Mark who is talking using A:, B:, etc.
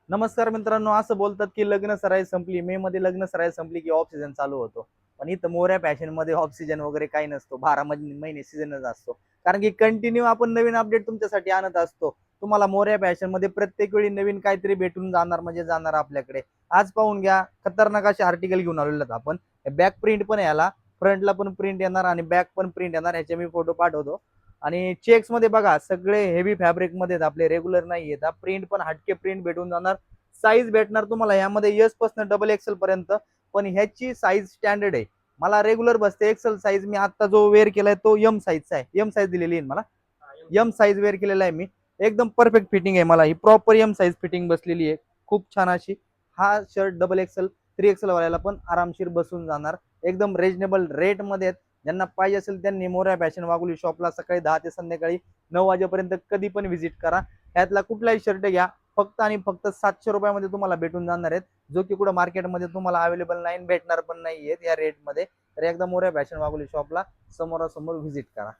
A: नमस्कार मित्रांनो, असं बोलतात की लग्न सराई संपली, मे मध्ये लग्न सराई संपली की ऑफ सीझन चालू होतो. पण इथं मोऱ्या फॅशन मध्ये ऑफ सीझन वगैरे काही नसतो. 12 महिने सीझनच असतो. कारण की कंटिन्यू आपण नवीन अपडेट तुमच्यासाठी आणत असतो. तुम्हाला मोऱ्या फॅशन मध्ये प्रत्येक वेळी नवीन काहीतरी भेटून जाणार म्हणजे जाणार आपल्याकडे. आज पाहून घ्या, खतरनाक असे आर्टिकल घेऊन आलेलो आहेत आपण. बॅक प्रिंट पण याला, फ्रंटला पण प्रिंट येणार आणि बॅक पण प्रिंट येणार. याचे मी फोटो पाठवतो. आणि चेक्स मध्ये बघा, सगळे हेवी फॅब्रिक मध्ये आपले रेग्युलर नाही येतात. प्रिंट पण हटके प्रिंट भेटून जाणार. साईज भेटणार तुम्हाला यामध्ये एस पासून डबल एक्सेल पर्यंत. पण ह्याची साईज स्टँडर्ड आहे. मला रेग्युलर बसते एक्सेल साईज. मी आता जो वेअर केलाय तो एम साईजचा आहे. एम साईज दिलेली आहे मला. एम साईज वेअर केलेला आहे मी. एकदम परफेक्ट फिटिंग आहे. मला ही प्रॉपर एम साईज फिटिंग बसलेली आहे. खूप छान अशी. हा शर्ट डबल एक्सेल 3 एक्सेल वाल्याला पण आरामशीर बसून जाणार. एकदम रिजनेबल रेट मध्ये. ज्यांना पाहिजे असेल त्यांनी मोऱ्या फॅशन वागुली शॉपला सकाळी 10 ते संध्याकाळी 9 वाजेपर्यंत कधी पण व्हिजिट करा. यातला कुठलाही शर्ट घ्या, फक्त आणि फक्त 700 रुपयामध्ये तुम्हाला भेटून जाणार आहेत. जो की कुठं मार्केटमध्ये तुम्हाला अवेलेबल नाही, भेटणार पण नाहीयेत या रेटमध्ये. तर एकदा मोऱ्या फॅशन वागुली शॉपला समोरासमोर व्हिजिट करा.